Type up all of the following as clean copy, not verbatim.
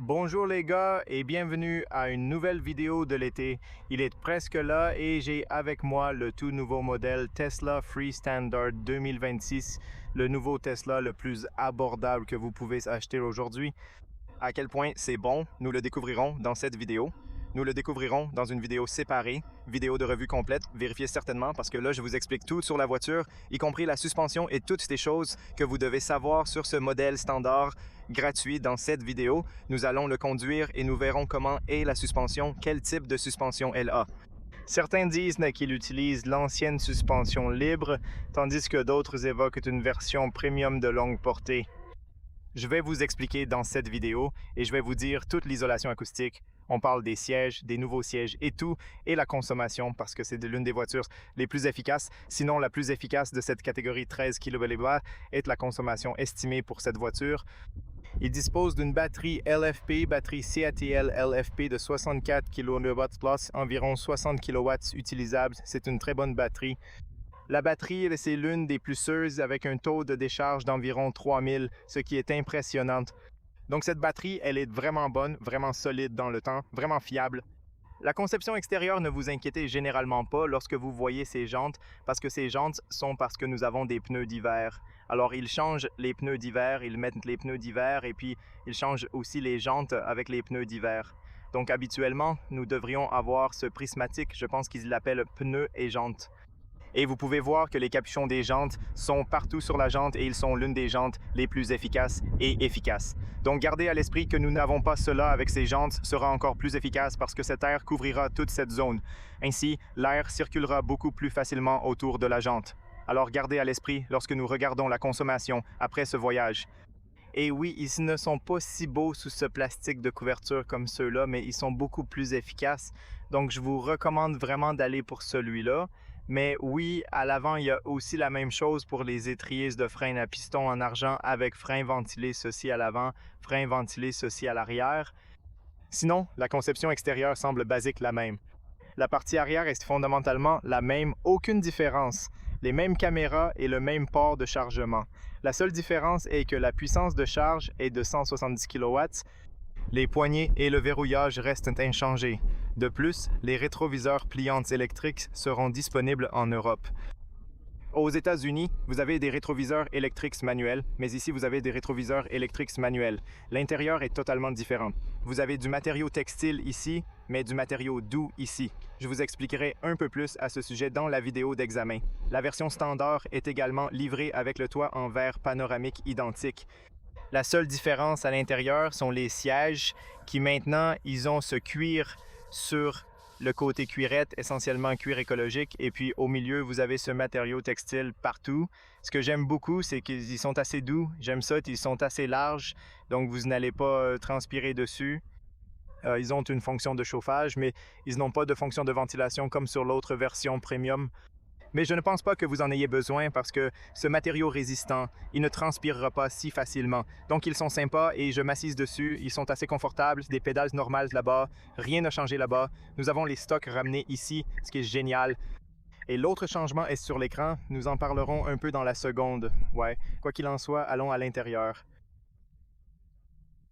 Bonjour les gars et bienvenue à une nouvelle vidéo de l'été. Il est presque là et j'ai avec moi le tout nouveau modèle Tesla Freestandard 2026, le nouveau Tesla le plus abordable que vous pouvez acheter aujourd'hui. À quel point c'est bon, nous le découvrirons dans cette vidéo. Nous le découvrirons dans une vidéo séparée, vidéo de revue complète, vérifiez certainement parce que là je vous explique tout sur la voiture, y compris la suspension et toutes ces choses que vous devez savoir sur ce modèle standard gratuit dans cette vidéo. Nous allons le conduire et nous verrons comment est la suspension, quel type de suspension elle a. Certains disent qu'il utilise l'ancienne suspension libre, tandis que d'autres évoquent une version premium de longue portée. Je vais vous expliquer dans cette vidéo et je vais vous dire toute l'isolation acoustique. On parle des sièges, des nouveaux sièges et tout, et la consommation parce que c'est l'une des voitures les plus efficaces, sinon la plus efficace de cette catégorie 13 kW est la consommation estimée pour cette voiture. Il dispose d'une batterie LFP, batterie CATL LFP de 64 kW+, environ 60 kW utilisables. C'est une très bonne batterie. La batterie, c'est l'une des plus sûres avec un taux de décharge d'environ 3000, ce qui est impressionnant. Donc cette batterie, elle est vraiment bonne, vraiment solide dans le temps, vraiment fiable. La conception extérieure ne vous inquiétez généralement pas lorsque vous voyez ces jantes, parce que ces jantes sont parce que nous avons des pneus d'hiver. Alors ils changent les pneus d'hiver, ils mettent les pneus d'hiver et puis ils changent aussi les jantes avec les pneus d'hiver. Donc habituellement, nous devrions avoir ce prismatique, je pense qu'ils l'appellent pneus et jantes. Et vous pouvez voir que les capuchons des jantes sont partout sur la jante et ils sont l'une des jantes les plus efficaces et efficaces. Donc gardez à l'esprit que nous n'avons pas cela avec ces jantes sera encore plus efficace parce que cet air couvrira toute cette zone. Ainsi, l'air circulera beaucoup plus facilement autour de la jante. Alors gardez à l'esprit lorsque nous regardons la consommation après ce voyage. Et oui, ils ne sont pas si beaux sous ce plastique de couverture comme ceux-là, mais ils sont beaucoup plus efficaces. Donc je vous recommande vraiment d'aller pour celui-là. Mais oui, à l'avant, il y a aussi la même chose pour les étriers de frein à piston en argent avec frein ventilé ceci à l'avant, frein ventilé ceci à l'arrière. Sinon, la conception extérieure semble basique la même. La partie arrière est fondamentalement la même, aucune différence. Les mêmes caméras et le même port de chargement. La seule différence est que la puissance de charge est de 170 kW. Les poignées et le verrouillage restent inchangés. De plus, les rétroviseurs pliants électriques seront disponibles en Europe. Aux États-Unis, vous avez des rétroviseurs électriques manuels, mais ici vous avez des rétroviseurs électriques manuels. L'intérieur est totalement différent. Vous avez du matériau textile ici, mais du matériau doux ici. Je vous expliquerai un peu plus à ce sujet dans la vidéo d'examen. La version standard est également livrée avec le toit en verre panoramique identique. La seule différence à l'intérieur sont les sièges qui maintenant, ils ont ce cuir sur le côté cuirette, essentiellement cuir écologique, et puis au milieu, vous avez ce matériau textile partout. Ce que j'aime beaucoup, c'est qu'ils sont assez doux. J'aime ça, ils sont assez larges, donc vous n'allez pas transpirer dessus. Ils ont une fonction de chauffage, mais ils n'ont pas de fonction de ventilation comme sur l'autre version premium. Mais je ne pense pas que vous en ayez besoin parce que ce matériau résistant, il ne transpirera pas si facilement. Donc ils sont sympas et je m'assise dessus, ils sont assez confortables, des pédales normales là-bas, rien n'a changé là-bas. Nous avons les stocks ramenés ici, ce qui est génial. Et l'autre changement est sur l'écran, nous en parlerons un peu dans la seconde. Ouais, quoi qu'il en soit, allons à l'intérieur.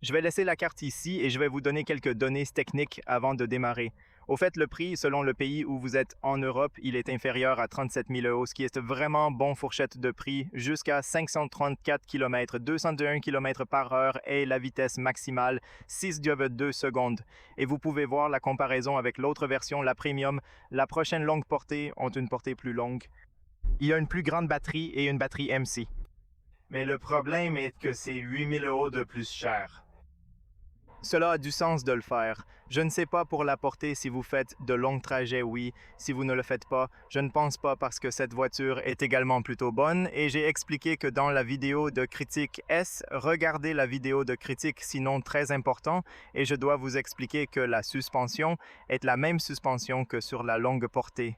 Je vais laisser la carte ici et je vais vous donner quelques données techniques avant de démarrer. Au fait, le prix, selon le pays où vous êtes en Europe, il est inférieur à 37 000 €, ce qui est vraiment bon fourchette de prix, jusqu'à 534 km, 201 km par heure est la vitesse maximale, 6,2 secondes. Et vous pouvez voir la comparaison avec l'autre version, la Premium. La prochaine longue portée ont une portée plus longue. Il y a une plus grande batterie et une batterie MC. Mais le problème est que c'est 8 000 € de plus cher. Cela a du sens de le faire. Je ne sais pas pour la portée si vous faites de longs trajets, oui. Si vous ne le faites pas, je ne pense pas parce que cette voiture est également plutôt bonne et j'ai expliqué que dans la vidéo de critique S, regardez la vidéo de critique sinon très important et je dois vous expliquer que la suspension est la même suspension que sur la longue portée.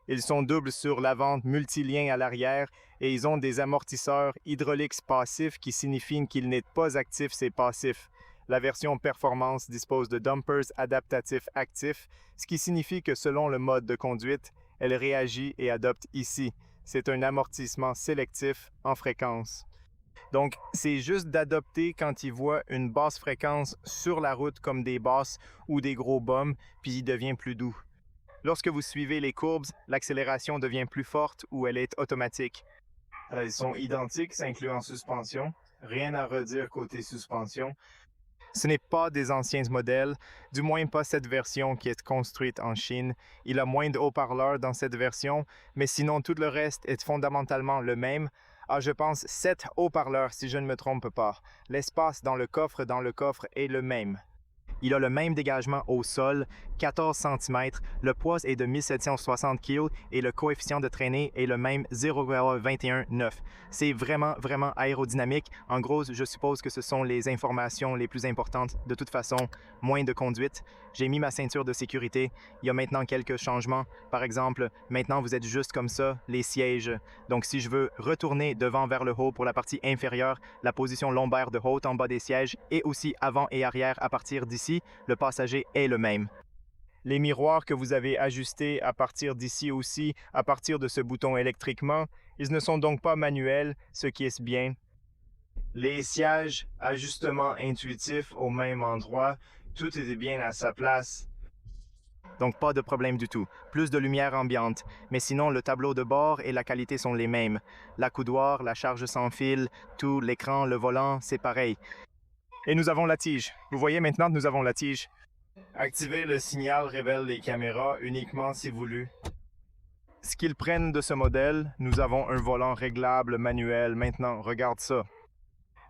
Ils sont doubles sur l'avant, multiliens à l'arrière et ils ont des amortisseurs hydrauliques passifs qui signifient qu'ils n'est pas actif, c'est passif. La version performance dispose de dampers adaptatifs actifs, ce qui signifie que selon le mode de conduite, elle réagit et adopte ici. C'est un amortissement sélectif en fréquence. Donc, c'est juste d'adopter quand il voit une basse fréquence sur la route comme des basses ou des gros bums, puis il devient plus doux. Lorsque vous suivez les courbes, l'accélération devient plus forte ou elle est automatique. Ils sont identiques, ça inclut en suspension. Rien à redire côté suspension. Ce n'est pas des anciens modèles, du moins pas cette version qui est construite en Chine. Il a moins de haut-parleurs dans cette version, mais sinon tout le reste est fondamentalement le même. Je pense 7 haut-parleurs si je ne me trompe pas. L'espace dans le coffre est le même. Il a le même dégagement au sol, 14 cm, le poids est de 1760 kg et le coefficient de traînée est le même 0,219. C'est vraiment aérodynamique. En gros, je suppose que ce sont les informations les plus importantes. De toute façon, moins de conduite. J'ai mis ma ceinture de sécurité. Il y a maintenant quelques changements. Par exemple, maintenant vous êtes juste comme ça, les sièges. Donc si je veux retourner devant vers le haut pour la partie inférieure, la position lombaire de haut en bas des sièges et aussi avant et arrière à partir d'ici, le passager est le même. Les miroirs que vous avez ajustés à partir d'ici aussi, à partir de ce bouton électriquement, ils ne sont donc pas manuels, ce qui est bien. Les sièges, ajustement intuitif au même endroit, tout est bien à sa place. Donc pas de problème du tout. Plus de lumière ambiante. Mais sinon, le tableau de bord et la qualité sont les mêmes. L'accoudoir, la charge sans fil, tout, l'écran, le volant, c'est pareil. Et nous avons la tige. Vous voyez maintenant que nous avons la tige. Activer le signal révèle les caméras uniquement si voulu. Ce qu'ils prennent de ce modèle, nous avons un volant réglable manuel. Maintenant, regarde ça.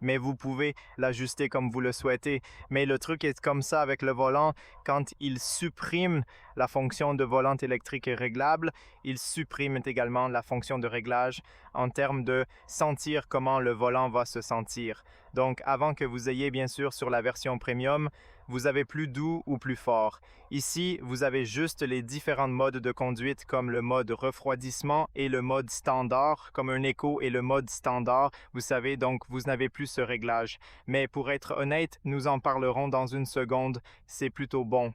Mais vous pouvez l'ajuster comme vous le souhaitez. Mais le truc est comme ça avec le volant, quand il supprime la fonction de volant électrique et réglable, il supprime également la fonction de réglage en termes de sentir comment le volant va se sentir. Donc avant que vous ayez bien sûr sur la version premium, vous avez plus doux ou plus fort. Ici, vous avez juste les différents modes de conduite comme le mode refroidissement et le mode standard, comme un écho et le mode standard. Vous savez, donc vous n'avez plus ce réglage. Mais pour être honnête, nous en parlerons dans une seconde. C'est plutôt bon.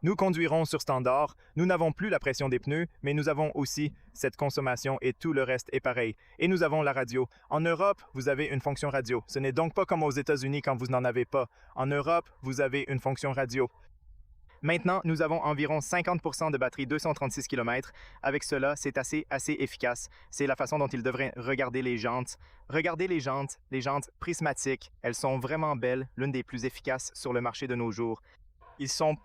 Nous conduirons sur standard, nous n'avons plus la pression des pneus, mais nous avons aussi cette consommation et tout le reste est pareil. Et nous avons la radio. En Europe, vous avez une fonction radio. Ce n'est donc pas comme aux États-Unis quand vous n'en avez pas. En Europe, vous avez une fonction radio. Maintenant, nous avons environ 50% de batterie 236 km. Avec cela, c'est assez efficace. C'est la façon dont il devrait regarder les jantes. Regardez les jantes prismatiques. Elles sont vraiment belles, l'une des plus efficaces sur le marché de nos jours. Ils sont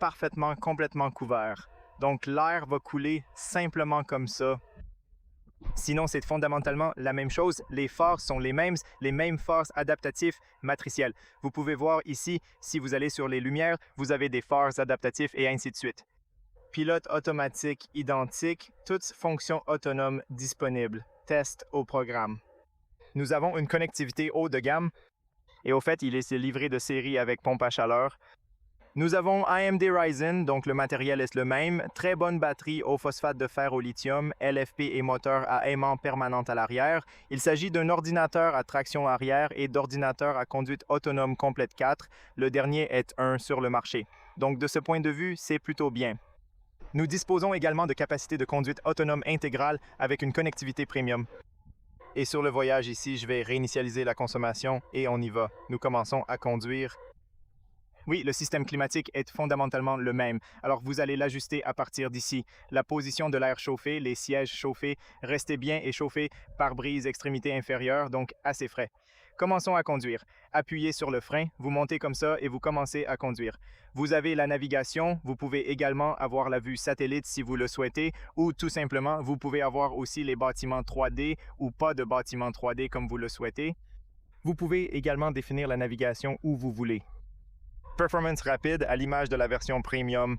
complètement couverts. Donc l'air va couler simplement comme ça. Sinon, c'est fondamentalement la même chose. Les phares sont les mêmes phares adaptatifs matriciels. Vous pouvez voir ici, si vous allez sur les lumières, vous avez des phares adaptatifs et ainsi de suite. Pilote automatique identique, toutes fonctions autonomes disponibles. Test au programme. Nous avons une connectivité haut de gamme et au fait, il est livré de série avec pompe à chaleur. Nous avons AMD Ryzen, donc le matériel est le même. Très bonne batterie au phosphate de fer au lithium, LFP et moteur à aimant permanent à l'arrière. Il s'agit d'un ordinateur à traction arrière et d'ordinateur à conduite autonome complète 4. Le dernier est un sur le marché. Donc de ce point de vue, c'est plutôt bien. Nous disposons également de capacités de conduite autonome intégrale avec une connectivité premium. Et sur le voyage ici, je vais réinitialiser la consommation et on y va. Nous commençons à conduire. Oui, le système climatique est fondamentalement le même. Alors, vous allez l'ajuster à partir d'ici. La position de l'air chauffé, les sièges chauffés, restez bien échauffés, pare-brise extrémité inférieure, donc assez frais. Commençons à conduire. Appuyez sur le frein, vous montez comme ça et vous commencez à conduire. Vous avez la navigation, vous pouvez également avoir la vue satellite si vous le souhaitez, ou tout simplement, vous pouvez avoir aussi les bâtiments 3D ou pas de bâtiments 3D comme vous le souhaitez. Vous pouvez également définir la navigation où vous voulez. Performance rapide à l'image de la version premium.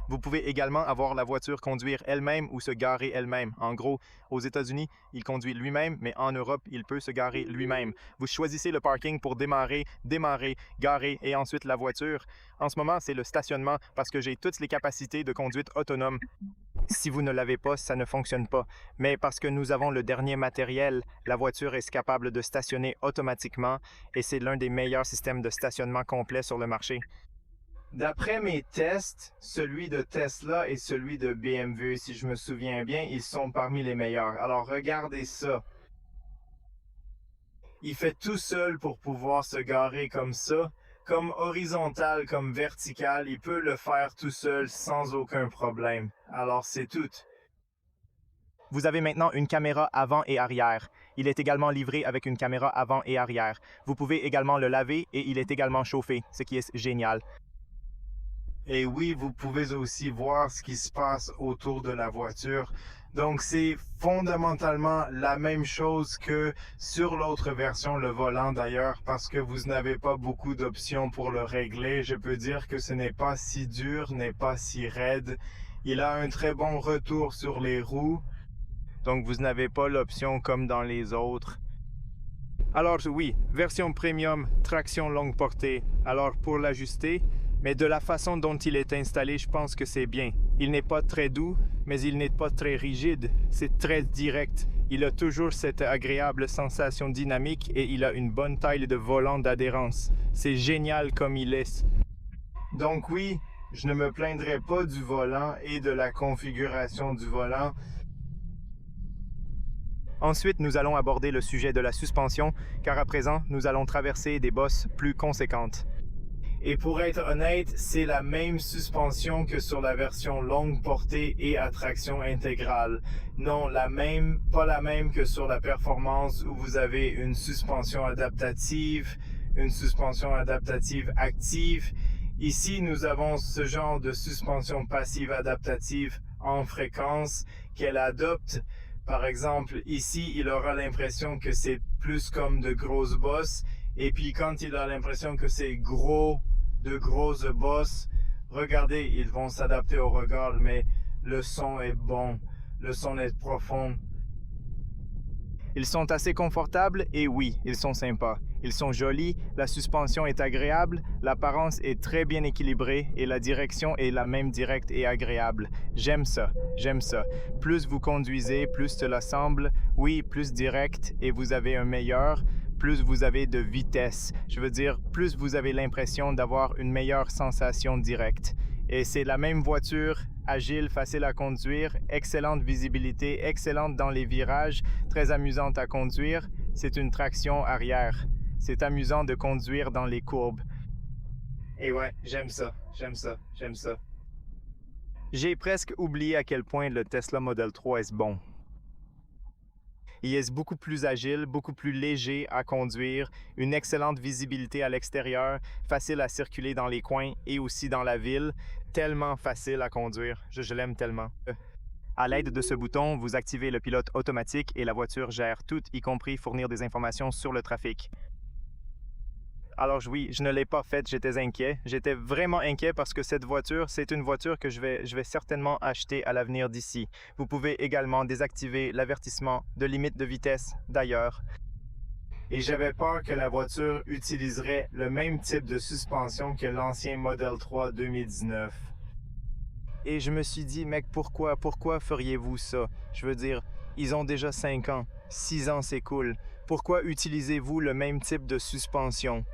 Vous pouvez également avoir la voiture conduire elle-même ou se garer elle-même. En gros, aux États-Unis, il conduit lui-même, mais en Europe, il peut se garer lui-même. Vous choisissez le parking pour démarrer, garer et ensuite la voiture. En ce moment, c'est le stationnement parce que j'ai toutes les capacités de conduite autonome. Si vous ne l'avez pas, ça ne fonctionne pas. Mais parce que nous avons le dernier matériel, la voiture est capable de stationner automatiquement et c'est l'un des meilleurs systèmes de stationnement complet sur le marché. D'après mes tests, celui de Tesla et celui de BMW, si je me souviens bien, ils sont parmi les meilleurs. Alors regardez ça. Il fait tout seul pour pouvoir se garer comme ça, comme horizontal, comme vertical. Il peut le faire tout seul sans aucun problème. Alors c'est tout. Vous avez maintenant une caméra avant et arrière. Il est également livré avec une caméra avant et arrière. Vous pouvez également le laver et il est également chauffé, ce qui est génial. Et oui, vous pouvez aussi voir ce qui se passe autour de la voiture. Donc, c'est fondamentalement la même chose que sur l'autre version, le volant d'ailleurs, parce que vous n'avez pas beaucoup d'options pour le régler. Je peux dire que ce n'est pas si dur, n'est pas si raide. Il a un très bon retour sur les roues. Donc, vous n'avez pas l'option comme dans les autres. Alors oui, version premium, traction longue portée. Alors pour l'ajuster, mais de la façon dont il est installé, je pense que c'est bien. Il n'est pas très doux, mais il n'est pas très rigide. C'est très direct. Il a toujours cette agréable sensation dynamique et il a une bonne taille de volant d'adhérence. C'est génial comme il est. Donc oui, je ne me plaindrai pas du volant et de la configuration du volant. Ensuite, nous allons aborder le sujet de la suspension, car à présent, nous allons traverser des bosses plus conséquentes. Et pour être honnête, c'est la même suspension que sur la version longue portée et à traction intégrale. Non, pas la même que sur la performance où vous avez une suspension adaptative active. Ici, nous avons ce genre de suspension passive adaptative en fréquence qu'elle adopte. Par exemple, ici, il aura l'impression que c'est plus comme de grosses bosses. Et puis quand il a l'impression que c'est de grosses bosses, regardez, ils vont s'adapter au regard, mais le son est bon, le son est profond. Ils sont assez confortables et oui, ils sont sympas. Ils sont jolis, la suspension est agréable, l'apparence est très bien équilibrée et la direction est la même directe et agréable. J'aime ça, j'aime ça. Plus vous conduisez, plus cela semble, oui, plus direct et vous avez un meilleur, plus vous avez de vitesse. Je veux dire, plus vous avez l'impression d'avoir une meilleure sensation directe. Et c'est la même voiture, agile, facile à conduire, excellente visibilité, excellente dans les virages, très amusante à conduire. C'est une traction arrière. C'est amusant de conduire dans les courbes. Et ouais, j'aime ça, j'aime ça, j'aime ça. J'ai presque oublié à quel point le Tesla Model 3 est bon. Il est beaucoup plus agile, beaucoup plus léger à conduire, une excellente visibilité à l'extérieur, facile à circuler dans les coins et aussi dans la ville, tellement facile à conduire. Je l'aime tellement. À l'aide de ce bouton, vous activez le pilote automatique et la voiture gère tout, y compris fournir des informations sur le trafic. Alors oui, je ne l'ai pas faite, j'étais inquiet. J'étais vraiment inquiet parce que cette voiture, c'est une voiture que je vais certainement acheter à l'avenir d'ici. Vous pouvez également désactiver l'avertissement de limite de vitesse d'ailleurs. Et j'avais peur que la voiture utiliserait le même type de suspension que l'ancien Model 3 2019. Et je me suis dit, mec, pourquoi feriez-vous ça? Je veux dire, ils ont déjà 5 ans, 6 ans c'est cool. Pourquoi utilisez-vous le même type de suspension?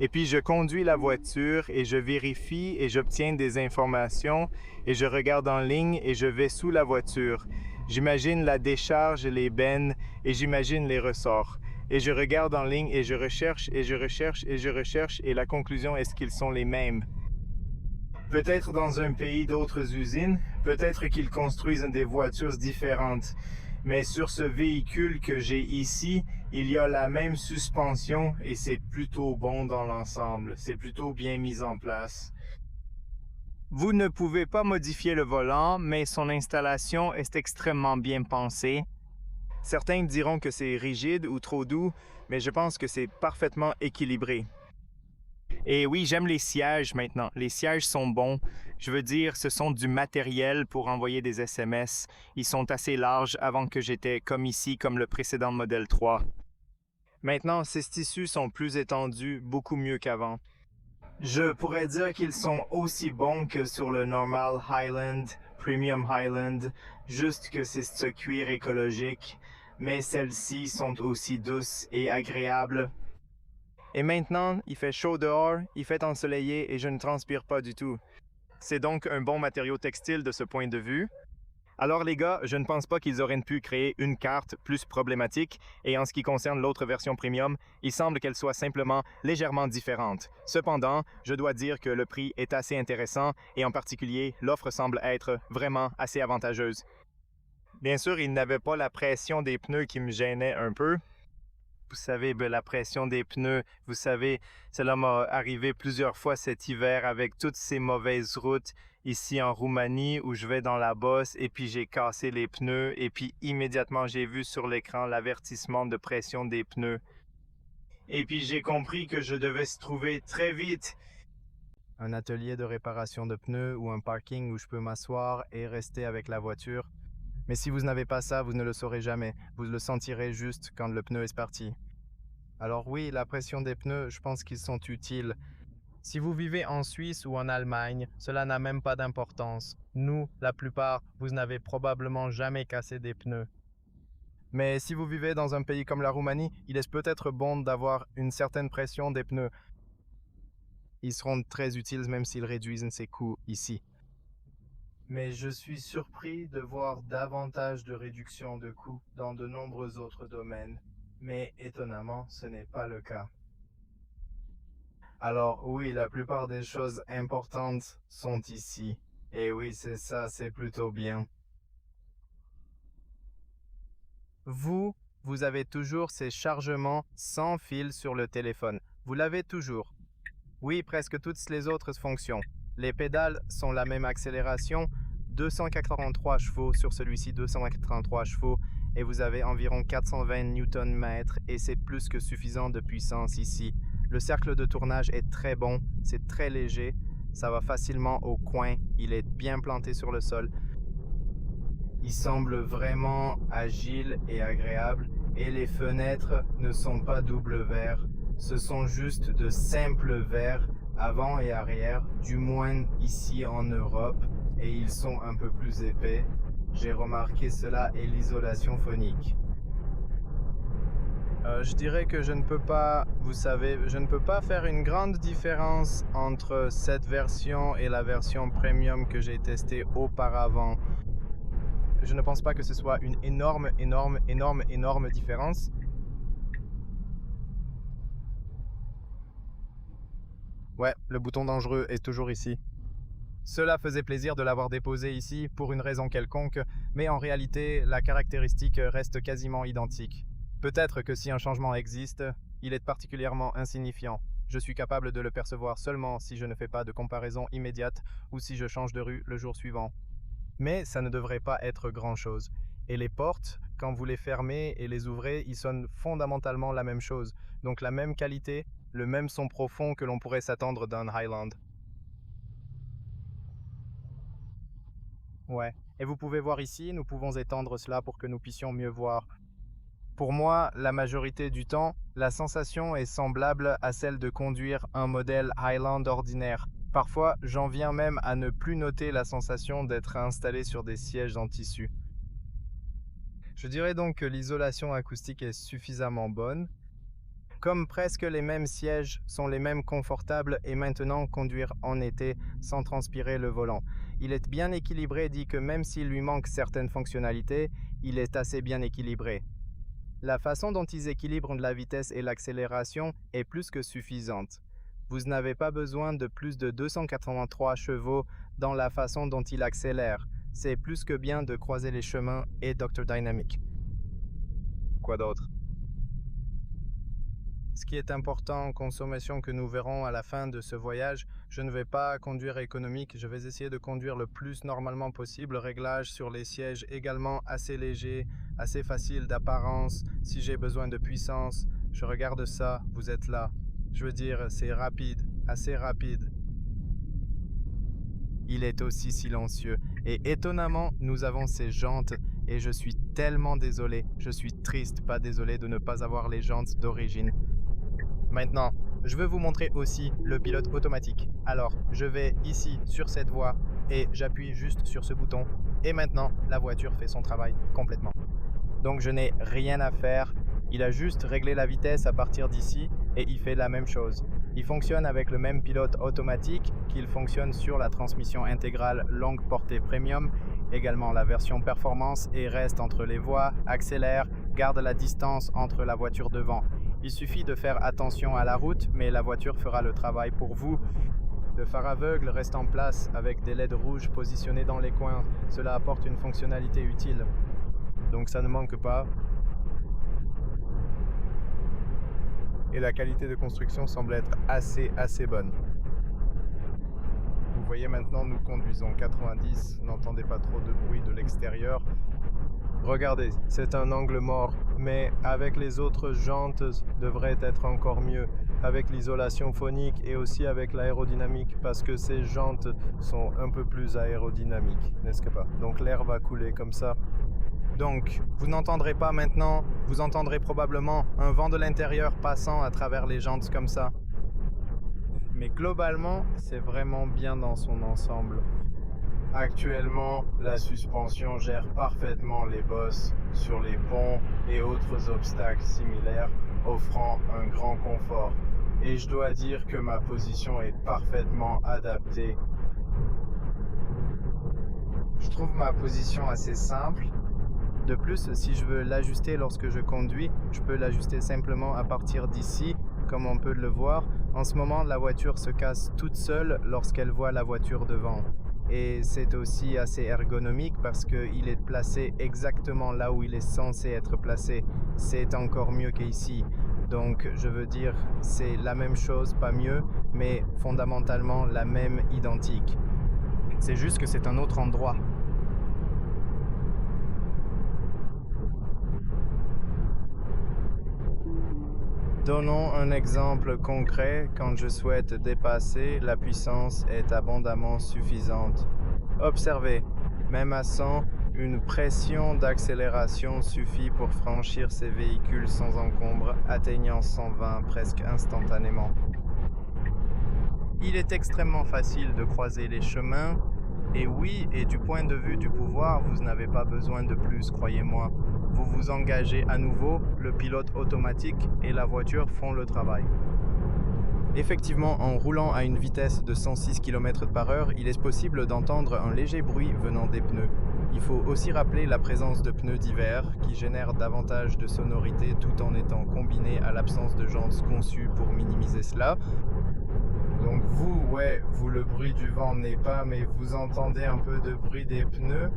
Et puis je conduis la voiture et je vérifie et j'obtiens des informations et je regarde en ligne et je vais sous la voiture. J'imagine la décharge, les bennes et j'imagine les ressorts. Et je regarde en ligne et je recherche et je recherche et je recherche et la conclusion est qu'ils sont les mêmes. Peut-être dans un pays d'autres usines, peut-être qu'ils construisent des voitures différentes. Mais sur ce véhicule que j'ai ici, il y a la même suspension et c'est plutôt bon dans l'ensemble. C'est plutôt bien mis en place. Vous ne pouvez pas modifier le volant, mais son installation est extrêmement bien pensée. Certains diront que c'est rigide ou trop doux, mais je pense que c'est parfaitement équilibré. Et oui, j'aime les sièges maintenant. Les sièges sont bons. Je veux dire, ce sont du matériel pour envoyer des SMS. Ils sont assez larges avant que j'étais comme ici, comme le précédent Model 3. Maintenant, ces tissus sont plus étendus, beaucoup mieux qu'avant. Je pourrais dire qu'ils sont aussi bons que sur le normal Highland, Premium Highland, juste que c'est ce cuir écologique, mais celles-ci sont aussi douces et agréables. Et maintenant, il fait chaud dehors, il fait ensoleillé et je ne transpire pas du tout. C'est donc un bon matériau textile de ce point de vue. Alors les gars, je ne pense pas qu'ils auraient pu créer une carte plus problématique, et en ce qui concerne l'autre version premium, il semble qu'elle soit simplement légèrement différente. Cependant, je dois dire que le prix est assez intéressant, et en particulier, l'offre semble être vraiment assez avantageuse. Bien sûr, il n'avait pas la pression des pneus qui me gênait un peu. Vous savez, la pression des pneus, vous savez, cela m'a arrivé plusieurs fois cet hiver avec toutes ces mauvaises routes ici en Roumanie où je vais dans la bosse et puis j'ai cassé les pneus et puis immédiatement j'ai vu sur l'écran l'avertissement de pression des pneus. Et puis j'ai compris que je devais se trouver très vite un atelier de réparation de pneus ou un parking où je peux m'asseoir et rester avec la voiture. Mais si vous n'avez pas ça, vous ne le saurez jamais. Vous le sentirez juste quand le pneu est parti. Alors oui, la pression des pneus, je pense qu'ils sont utiles. Si vous vivez en Suisse ou en Allemagne, cela n'a même pas d'importance. Nous, la plupart, vous n'avez probablement jamais cassé des pneus. Mais si vous vivez dans un pays comme la Roumanie, il est peut-être bon d'avoir une certaine pression des pneus. Ils seront très utiles même s'ils réduisent ses coûts ici. Mais je suis surpris de voir davantage de réduction de coûts dans de nombreux autres domaines. Mais étonnamment, ce n'est pas le cas. Alors oui, la plupart des choses importantes sont ici. Et oui, c'est ça, c'est plutôt bien. Vous avez toujours ces chargements sans fil sur le téléphone. Vous l'avez toujours. Oui, presque toutes les autres fonctions. Les pédales sont la même accélération, 283 chevaux sur celui-ci, 283 chevaux, et vous avez environ 420 Nm et c'est plus que suffisant de puissance ici. Le cercle de tournage est très bon, c'est très léger, ça va facilement au coin, il est bien planté sur le sol. Il semble vraiment agile et agréable, et les fenêtres ne sont pas double verre, ce sont juste de simples verres avant et arrière, du moins ici en Europe, et ils sont un peu plus épais. J'ai remarqué cela et l'isolation phonique. Je dirais que je ne peux pas, vous savez, je ne peux pas faire une grande différence entre cette version et la version premium que j'ai testée auparavant. Je ne pense pas que ce soit une énorme différence. Ouais, le bouton dangereux est toujours ici. Cela faisait plaisir de l'avoir déposé ici pour une raison quelconque, mais en réalité, la caractéristique reste quasiment identique. Peut-être que si un changement existe, il est particulièrement insignifiant. Je suis capable de le percevoir seulement si je ne fais pas de comparaison immédiate ou si je change de rue le jour suivant. Mais ça ne devrait pas être grand-chose. Et les portes, quand vous les fermez et les ouvrez, ils sonnent fondamentalement la même chose. Donc la même qualité, le même son profond que l'on pourrait s'attendre d'un Highland. Ouais, et vous pouvez voir ici, nous pouvons étendre cela pour que nous puissions mieux voir. Pour moi, la majorité du temps, la sensation est semblable à celle de conduire un modèle Highland ordinaire. Parfois, j'en viens même à ne plus noter la sensation d'être installé sur des sièges en tissu. Je dirais donc que l'isolation acoustique est suffisamment bonne. Comme presque les mêmes sièges sont les mêmes confortables et maintenant conduire en été sans transpirer le volant. Il est bien équilibré, dit que même s'il lui manque certaines fonctionnalités, il est assez bien équilibré. La façon dont ils équilibrent la vitesse et l'accélération est plus que suffisante. Vous n'avez pas besoin de plus de 283 chevaux dans la façon dont il accélère. C'est plus que bien de croiser les chemins et Dr Dynamic. Quoi d'autre? Ce qui est important en consommation que nous verrons à la fin de ce voyage, je ne vais pas conduire économique, je vais essayer de conduire le plus normalement possible. Réglage sur les sièges également assez léger, assez facile d'apparence. Si j'ai besoin de puissance, je regarde ça, vous êtes là. Je veux dire, c'est rapide, assez rapide. Il est aussi silencieux et étonnamment, nous avons ces jantes et je suis tellement désolé, je suis triste, pas désolé de ne pas avoir les jantes d'origine. Maintenant, je veux vous montrer aussi le pilote automatique. Alors, je vais ici sur cette voie et j'appuie juste sur ce bouton. Et maintenant, la voiture fait son travail complètement. Donc, je n'ai rien à faire. Il a juste réglé la vitesse à partir d'ici et il fait la même chose. Il fonctionne avec le même pilote automatique qu'il fonctionne sur la transmission intégrale longue portée premium Également la version performance et reste entre les voies, accélère, garde la distance entre la voiture devant. Il suffit de faire attention à la route, mais la voiture fera le travail pour vous. Le phare aveugle reste en place avec des LED rouges positionnés dans les coins. Cela apporte une fonctionnalité utile. Donc ça ne manque pas. Et la qualité de construction semble être assez bonne. Vous voyez maintenant, nous conduisons 90, n'entendez pas trop de bruit de l'extérieur. Regardez, c'est un angle mort, mais avec les autres jantes devrait être encore mieux, avec l'isolation phonique et aussi avec l'aérodynamique, parce que ces jantes sont un peu plus aérodynamiques, n'est-ce pas? Donc l'air va couler comme ça. Donc, vous n'entendrez pas maintenant, vous entendrez probablement un vent de l'intérieur passant à travers les jantes comme ça. Mais globalement, c'est vraiment bien dans son ensemble. Actuellement, la suspension gère parfaitement les bosses sur les ponts et autres obstacles similaires, offrant un grand confort. Et je dois dire que ma position est parfaitement adaptée. Je trouve ma position assez simple. De plus, si je veux l'ajuster lorsque je conduis, je peux l'ajuster simplement à partir d'ici, comme on peut le voir. En ce moment, la voiture se casse toute seule lorsqu'elle voit la voiture devant. Et c'est aussi assez ergonomique parce qu'il est placé exactement là où il est censé être placé. C'est encore mieux qu'ici. Donc, je veux dire, c'est la même chose, pas mieux, mais fondamentalement la même identique. C'est juste que c'est un autre endroit. Donnons un exemple concret. Quand je souhaite dépasser, la puissance est abondamment suffisante. Observez, même à 100, une pression d'accélération suffit pour franchir ces véhicules sans encombre, atteignant 120 presque instantanément. Il est extrêmement facile de croiser les chemins, et oui, et du point de vue du pouvoir, vous n'avez pas besoin de plus, croyez-moi. Vous vous engagez à nouveau, le pilote automatique et la voiture font le travail. Effectivement, en roulant à une vitesse de 106 km/h, il est possible d'entendre un léger bruit venant des pneus. Il faut aussi rappeler la présence de pneus d'hiver qui génèrent davantage de sonorité tout en étant combinés à l'absence de jantes conçues pour minimiser cela. Donc vous, le bruit du vent n'est pas, mais vous entendez un peu de bruit des pneus.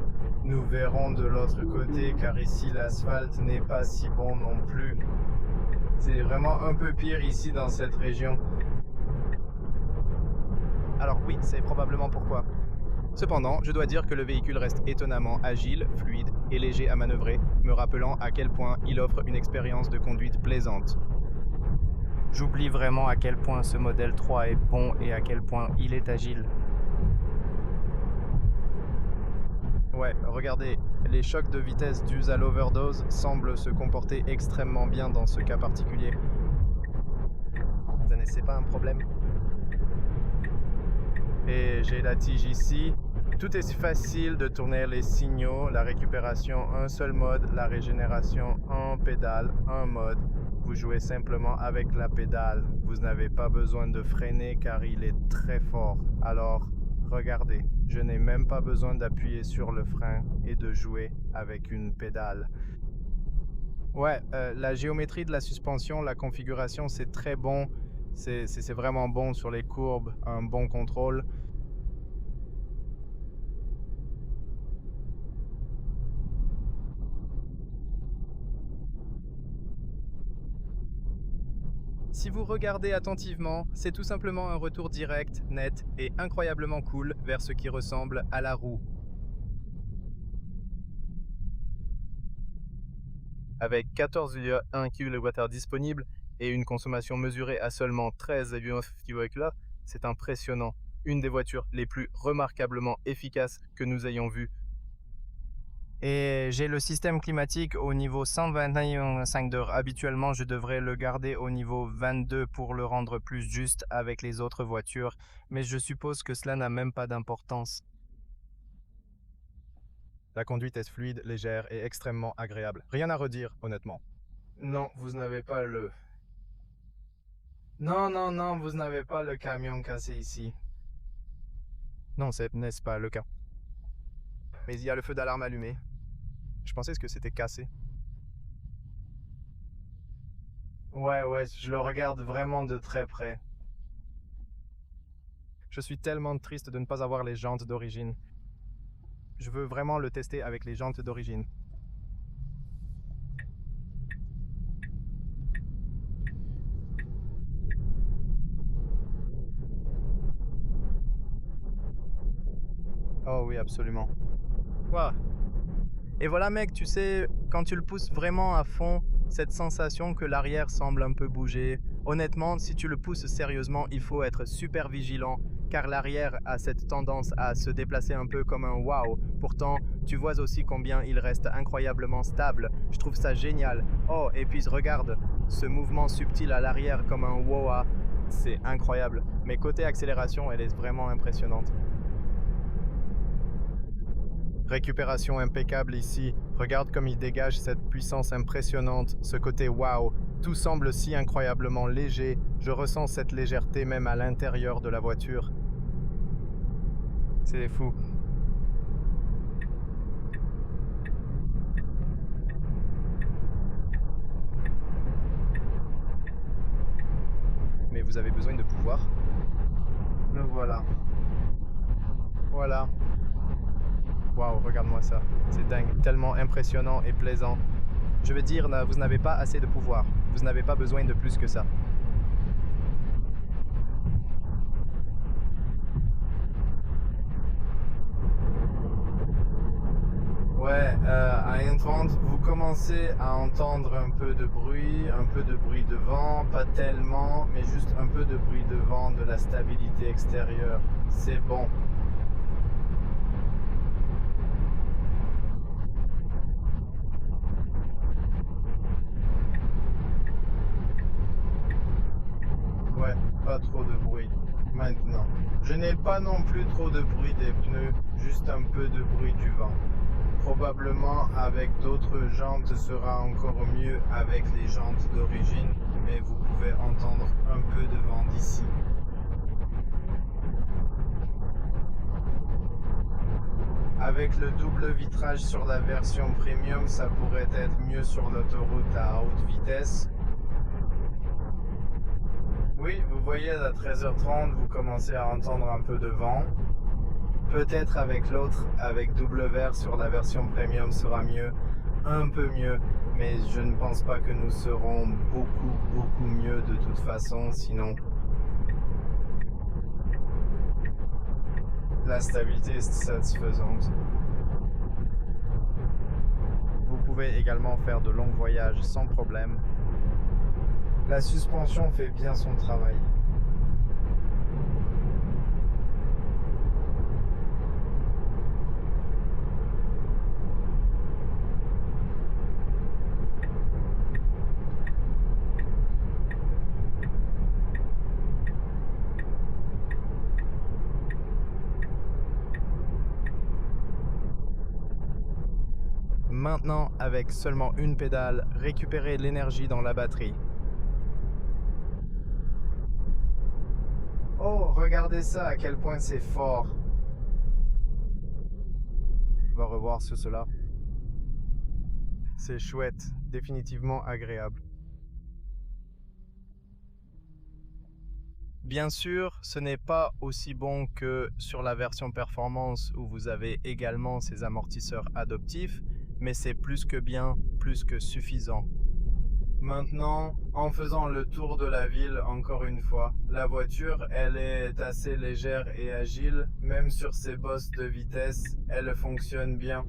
Nous verrons de l'autre côté, car ici l'asphalte n'est pas si bon non plus. C'est vraiment un peu pire ici dans cette région. Alors oui, c'est probablement pourquoi. Cependant, je dois dire que le véhicule reste étonnamment agile, fluide et léger à manœuvrer, me rappelant à quel point il offre une expérience de conduite plaisante. J'oublie vraiment à quel point ce modèle 3 est bon et à quel point il est agile. Ouais, regardez, les chocs de vitesse dus à l'overdose semblent se comporter extrêmement bien dans ce cas particulier. C'est pas un problème. Et j'ai la tige ici. Tout est facile de tourner les signaux, la récupération, un seul mode, la régénération, en pédale, un mode. Vous jouez simplement avec la pédale. Vous n'avez pas besoin de freiner car il est très fort. Alors, regardez, je n'ai même pas besoin d'appuyer sur le frein et de jouer avec une pédale. Ouais, la géométrie de la suspension, la configuration, c'est très bon. C'est vraiment bon sur les courbes, un bon contrôle. Si vous regardez attentivement, c'est tout simplement un retour direct, net et incroyablement cool vers ce qui ressemble à la roue. Avec 14,1 kWh disponible et une consommation mesurée à seulement 13,9 kWh, c'est impressionnant. Une des voitures les plus remarquablement efficaces que nous ayons vues. Et j'ai le système climatique au niveau 121,5 d'heures. Habituellement, je devrais le garder au niveau 22 pour le rendre plus juste avec les autres voitures, mais je suppose que cela n'a même pas d'importance. La conduite est fluide, légère et extrêmement agréable. Rien à redire, honnêtement. Non, vous n'avez pas le... Non, vous n'avez pas le camion cassé ici. Non, n'est-ce pas le cas? Mais il y a le feu d'alarme allumé. Je pensais que c'était cassé. Ouais, je le regarde vraiment de très près. Je suis tellement triste de ne pas avoir les jantes d'origine. Je veux vraiment le tester avec les jantes d'origine. Oh oui, absolument. Wow. Et voilà mec, tu sais, quand tu le pousses vraiment à fond, cette sensation que l'arrière semble un peu bouger, honnêtement, si tu le pousses sérieusement, il faut être super vigilant, car l'arrière a cette tendance à se déplacer un peu comme un wow. Pourtant, tu vois aussi combien il reste incroyablement stable. Je trouve ça génial. Oh, et puis regarde, ce mouvement subtil à l'arrière comme un wow, c'est incroyable. Mais côté accélération, elle est vraiment impressionnante. Récupération impeccable ici. Regarde comme il dégage cette puissance impressionnante, ce côté waouh. Tout semble si incroyablement léger. Je ressens cette légèreté même à l'intérieur de la voiture. C'est fou. Mais vous avez besoin de pouvoir. Le voilà. Voilà. Waouh, regarde-moi ça. C'est dingue, tellement impressionnant et plaisant. Je veux dire, vous n'avez pas assez de pouvoir. Vous n'avez pas besoin de plus que ça. Ouais, à 1,30, vous commencez à entendre un peu de bruit de vent, pas tellement, mais juste un peu de bruit de vent, de la stabilité extérieure. C'est bon. Ouais, pas trop de bruit. Maintenant. Je n'ai pas non plus trop de bruit des pneus, juste un peu de bruit du vent. Probablement avec d'autres jantes ce sera encore mieux avec les jantes d'origine, mais vous pouvez entendre un peu de vent d'ici. Avec le double vitrage sur la version premium, ça pourrait être mieux sur l'autoroute à haute vitesse. Oui, vous voyez, à 13h30, vous commencez à entendre un peu de vent. Peut-être avec l'autre, avec double verre sur la version premium sera mieux, un peu mieux, mais je ne pense pas que nous serons beaucoup mieux de toute façon, sinon la stabilité est satisfaisante. Vous pouvez également faire de longs voyages sans problème. La suspension fait bien son travail. Maintenant, avec seulement une pédale, récupérez l'énergie dans la batterie. Oh, regardez ça, à quel point c'est fort. On va revoir cela. C'est chouette, définitivement agréable. Bien sûr, ce n'est pas aussi bon que sur la version performance où vous avez également ces amortisseurs adaptifs, mais c'est plus que bien, plus que suffisant. Maintenant, en faisant le tour de la ville encore une fois, la voiture, elle est assez légère et agile, même sur ses bosses de vitesse, elle fonctionne bien.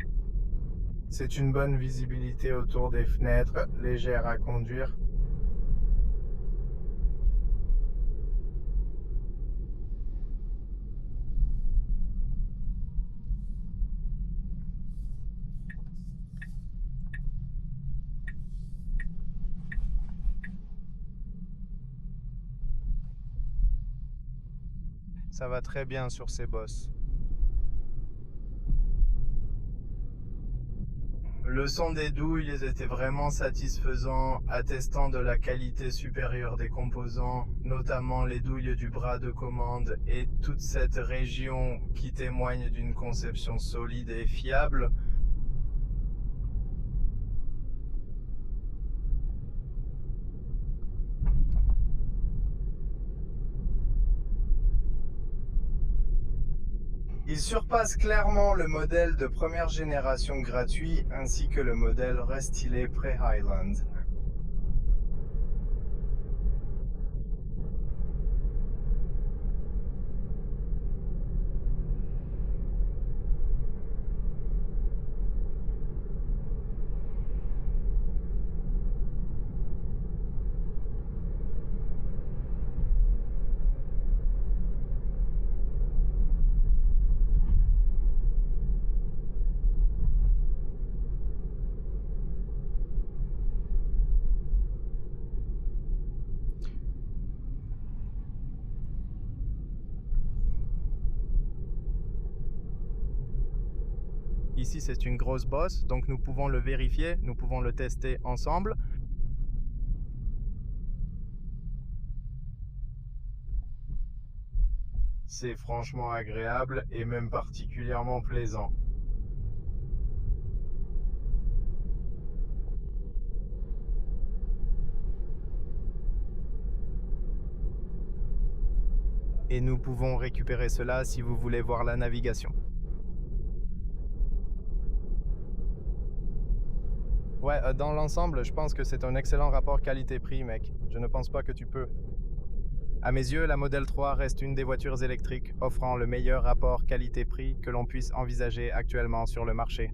C'est une bonne visibilité autour des fenêtres, légère à conduire. Ça va très bien sur ces bosses. Le son des douilles était vraiment satisfaisant, attestant de la qualité supérieure des composants, notamment les douilles du bras de commande et toute cette région qui témoigne d'une conception solide et fiable. Il surpasse clairement le modèle de première génération gratuit ainsi que le modèle restylé pré-Highland. Ici, c'est une grosse bosse, donc nous pouvons le vérifier, nous pouvons le tester ensemble. C'est franchement agréable et même particulièrement plaisant. Et nous pouvons récupérer cela si vous voulez voir la navigation. Ouais, dans l'ensemble, je pense que c'est un excellent rapport qualité-prix, mec. Je ne pense pas que tu peux. À mes yeux, la Model 3 reste une des voitures électriques offrant le meilleur rapport qualité-prix que l'on puisse envisager actuellement sur le marché.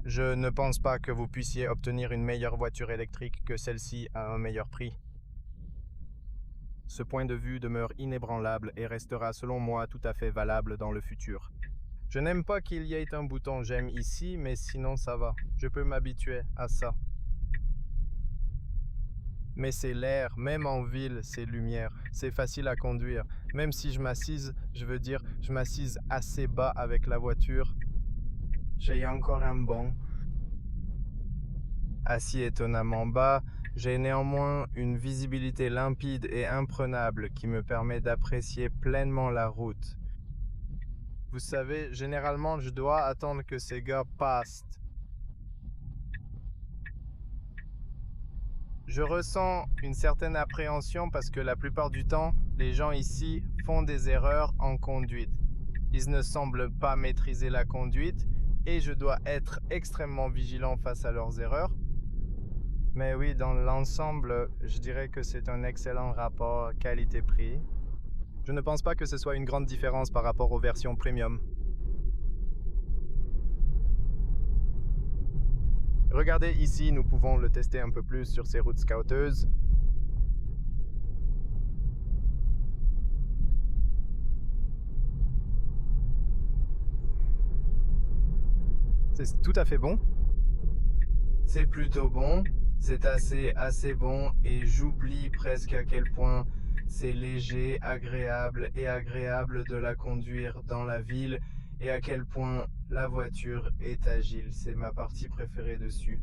Je ne pense pas que vous puissiez obtenir une meilleure voiture électrique que celle-ci à un meilleur prix. Ce point de vue demeure inébranlable et restera selon moi tout à fait valable dans le futur. Je n'aime pas qu'il y ait un bouton j'aime ici, mais sinon ça va. Je peux m'habituer à ça. Mais c'est l'air, même en ville, c'est lumière. C'est facile à conduire. Même si je m'assise, je m'assise assez bas avec la voiture. J'ai encore un bon. Assis étonnamment bas, j'ai néanmoins une visibilité limpide et imprenable qui me permet d'apprécier pleinement la route. Vous savez, généralement, je dois attendre que ces gars passent. Je ressens une certaine appréhension parce que la plupart du temps, les gens ici font des erreurs en conduite. Ils ne semblent pas maîtriser la conduite et je dois être extrêmement vigilant face à leurs erreurs. Mais oui, dans l'ensemble, je dirais que c'est un excellent rapport qualité-prix. Je ne pense pas que ce soit une grande différence par rapport aux versions premium. Regardez ici, nous pouvons le tester un peu plus sur ces routes scouteuses. C'est tout à fait bon. C'est plutôt bon, c'est assez bon et j'oublie presque à quel point c'est léger, agréable et agréable de la conduire dans la ville et à quel point la voiture est agile. C'est ma partie préférée dessus.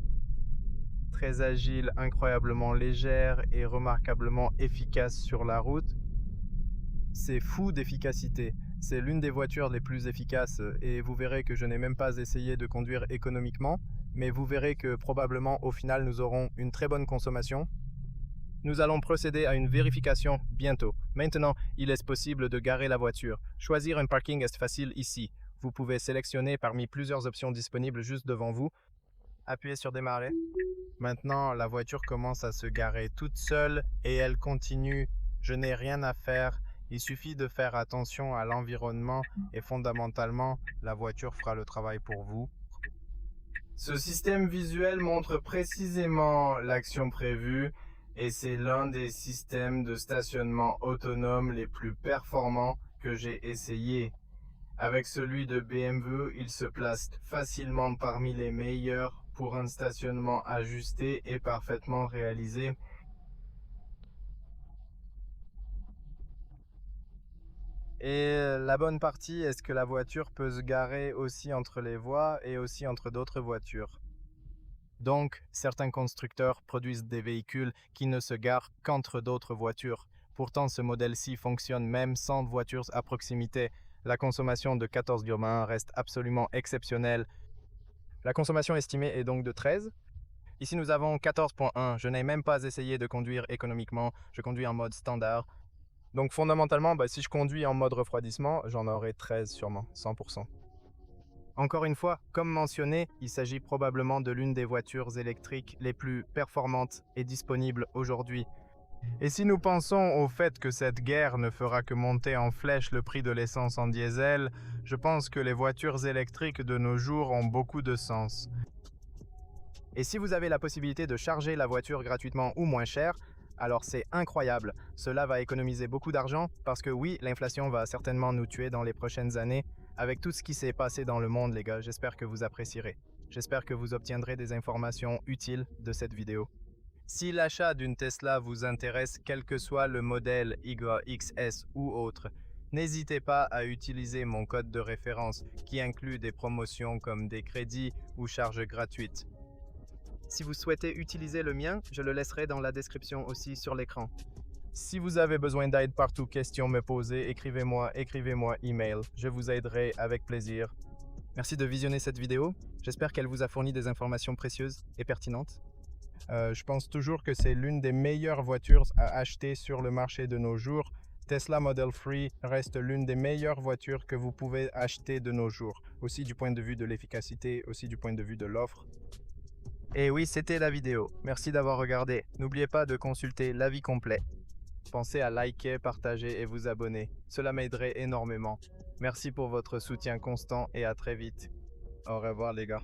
Très agile, incroyablement légère et remarquablement efficace sur la route. C'est fou d'efficacité. C'est l'une des voitures les plus efficaces et vous verrez que je n'ai même pas essayé de conduire économiquement, mais vous verrez que probablement au final nous aurons une très bonne consommation. Nous allons procéder à une vérification bientôt. Maintenant, il est possible de garer la voiture. Choisir un parking est facile ici. Vous pouvez sélectionner parmi plusieurs options disponibles juste devant vous. Appuyez sur démarrer. Maintenant, la voiture commence à se garer toute seule et elle continue. Je n'ai rien à faire. Il suffit de faire attention à l'environnement et fondamentalement, la voiture fera le travail pour vous. Ce système visuel montre précisément l'action prévue et c'est l'un des systèmes de stationnement autonome les plus performants que j'ai essayé. Avec celui de BMW, il se place facilement parmi les meilleurs pour un stationnement ajusté et parfaitement réalisé. Et la bonne partie, est-ce que la voiture peut se garer aussi entre les voies et aussi entre d'autres voitures? Donc, certains constructeurs produisent des véhicules qui ne se garent qu'entre d'autres voitures. Pourtant, ce modèle-ci fonctionne même sans voitures à proximité. La consommation de 14,1 reste absolument exceptionnelle. La consommation estimée est donc de 13. Ici, nous avons 14,1. Je n'ai même pas essayé de conduire économiquement. Je conduis en mode standard. Donc, fondamentalement, si je conduis en mode refroidissement, j'en aurai 13 sûrement, 100%. Encore une fois, comme mentionné, il s'agit probablement de l'une des voitures électriques les plus performantes et disponibles aujourd'hui. Et si nous pensons au fait que cette guerre ne fera que monter en flèche le prix de l'essence en diesel, je pense que les voitures électriques de nos jours ont beaucoup de sens. Et si vous avez la possibilité de charger la voiture gratuitement ou moins cher, alors c'est incroyable. Cela va économiser beaucoup d'argent parce que oui, l'inflation va certainement nous tuer dans les prochaines années. Avec tout ce qui s'est passé dans le monde, les gars, j'espère que vous apprécierez. J'espère que vous obtiendrez des informations utiles de cette vidéo. Si l'achat d'une Tesla vous intéresse, quel que soit le modèle YXS ou autre, n'hésitez pas à utiliser mon code de référence qui inclut des promotions comme des crédits ou charges gratuites. Si vous souhaitez utiliser le mien, je le laisserai dans la description aussi sur l'écran. Si vous avez besoin d'aide partout, questions me poser, écrivez-moi email. Je vous aiderai avec plaisir. Merci de visionner cette vidéo. J'espère qu'elle vous a fourni des informations précieuses et pertinentes. Je pense toujours que c'est l'une des meilleures voitures à acheter sur le marché de nos jours. Tesla Model 3 reste l'une des meilleures voitures que vous pouvez acheter de nos jours. Aussi du point de vue de l'efficacité, aussi du point de vue de l'offre. Et oui, c'était la vidéo. Merci d'avoir regardé. N'oubliez pas de consulter l'avis complet. Pensez à liker, partager et vous abonner. Cela m'aiderait énormément. Merci pour votre soutien constant et à très vite. Au revoir les gars.